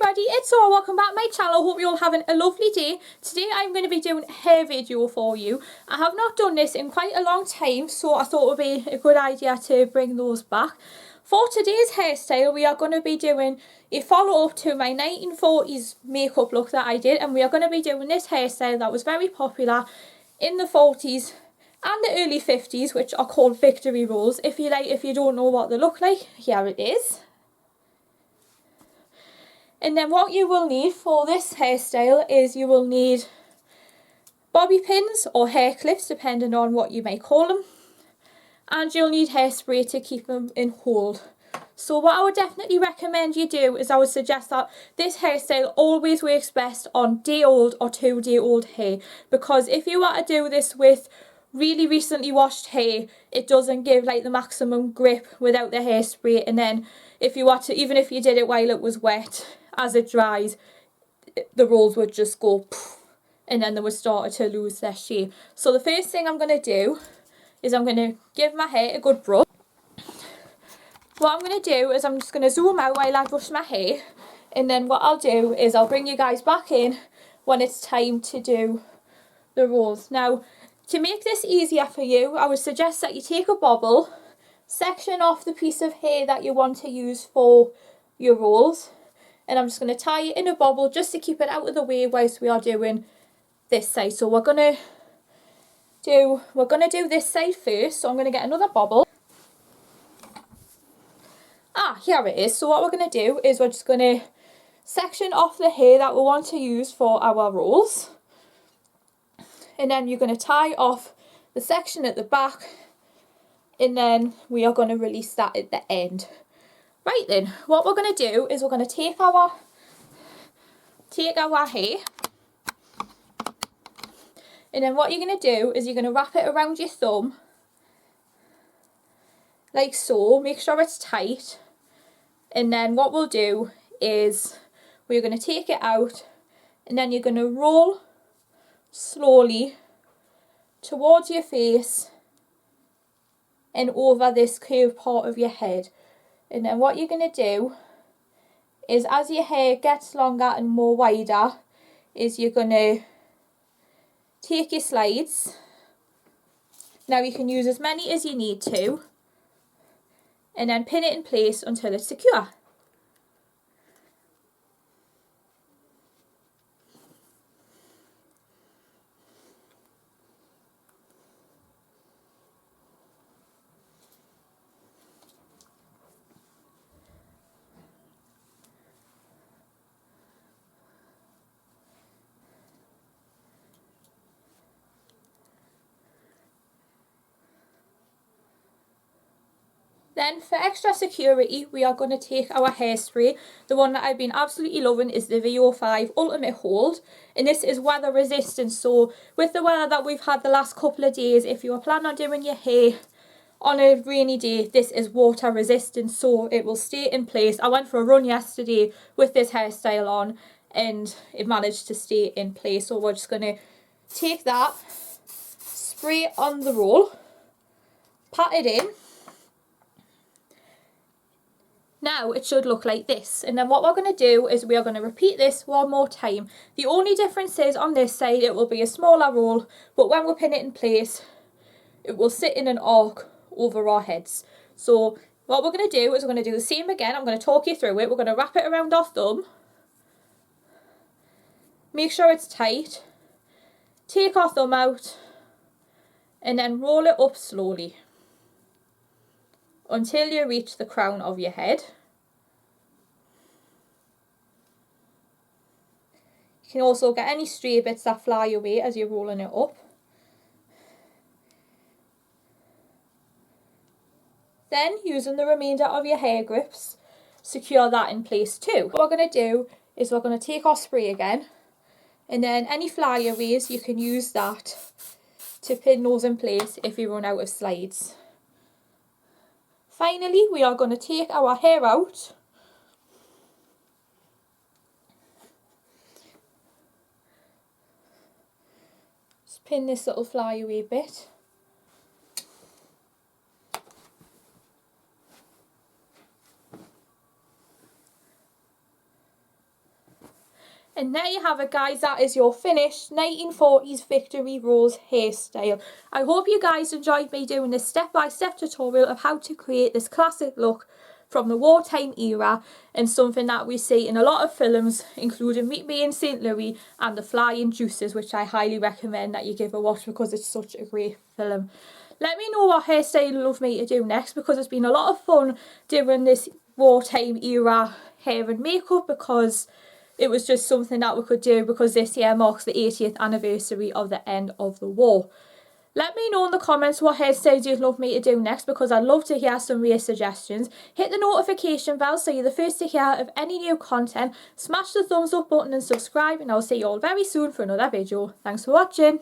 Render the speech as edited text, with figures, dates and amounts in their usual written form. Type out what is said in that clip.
everybody, it's Laura. Welcome back to my channel. Hope you're all having a lovely day. Today I'm going to be doing a hair video for you. I have not done this in quite a long time, so I thought it would be a good idea to bring those back. For today's hairstyle, we are going to be doing a follow-up to my 1940s makeup look that I did, and we are going to be doing this hairstyle that was very popular in the 40s and the early 50s, which are called victory rolls. If you don't know what they look like, here it is. And then what you will need for this hairstyle is you will need bobby pins or hair clips, depending on what you may call them. And you'll need hairspray to keep them in hold. So what I would definitely recommend you do is I would suggest that this hairstyle always works best on day-old or 2-day-old hair. Because if you were to do this with really recently washed hair, it doesn't give like the maximum grip without the hairspray. And then if you were to, even if you did it while it was wet, as it dries, the rolls would just go poof, and then they would start to lose their shape. So the first thing I'm going to do is I'm going to give my hair a good brush. What I'm going to do is I'm just going to zoom out while I brush my hair, and then what I'll do is I'll bring you guys back in when it's time to do the rolls. Now, to make this easier for you, I would suggest that you take a bobble, section off the piece of hair that you want to use for your rolls, and I'm just going to tie it in a bobble just to keep it out of the way whilst we are doing this side. So we're going to do this side first. So I'm going to get another bobble. Here it is. So what we're going to do is we're just going to section off the hair that we want to use for our rolls. And then you're going to tie off the section at the back, and then we are going to release that at the end. Right then, what we're going to do is we're going to take our hair, and then what you're going to do is you're going to wrap it around your thumb, like so. Make sure it's tight, and then what we'll do is we're going to take it out, and then you're going to roll slowly towards your face and over this curved part of your head. And then what you're going to do is, as your hair gets longer and more wider, is you're going to take your slides. Now you can use as many as you need to, and then pin it in place until it's secure. Then for extra security, we are going to take our hairspray. The one that I've been absolutely loving is the VO5 Ultimate Hold, and this is weather resistant. So with the weather that we've had the last couple of days, if you are planning on doing your hair on a rainy day, this is water resistant, so it will stay in place. I went for a run yesterday with this hairstyle on, and it managed to stay in place. So we're just going to take that, spray on the roll, pat it in. Now it should look like this, and then what we're going to do is we are going to repeat this one more time. The only difference is on this side it will be a smaller roll, but when we pin it in place it will sit in an arc over our heads. So what we're going to do is we're going to do the same again. I'm going to talk you through it. We're going to wrap it around our thumb, make sure it's tight, take our thumb out, and then roll it up slowly until you reach the crown of your head. You can also get any stray bits that fly away as you're rolling it up. Then, using the remainder of your hair grips, secure that in place too. What we're going to do is we're going to take our spray again, and then any flyaways you can use that to pin those in place if you run out of slides. Finally, we are going to take our hair out, just pin this little flyaway bit, And there you have it, guys, that is your finished 1940s Victory Rose hairstyle. I hope you guys enjoyed me doing this step-by-step tutorial of how to create this classic look from the wartime era, and something that we see in a lot of films, including Meet Me in St. Louis and The Flying Juices, which I highly recommend that you give a watch because it's such a great film. Let me know what hairstyle you'd love me to do next, because it's been a lot of fun doing this wartime era hair and makeup, because it was just something that we could do because this year marks the 80th anniversary of the end of the war. Let me know in the comments what hairstyles you'd love me to do next, because I'd love to hear some of your suggestions. Hit the notification bell so you're the first to hear of any new content. Smash the thumbs up button and subscribe, and I'll see you all very soon for another video. Thanks for watching.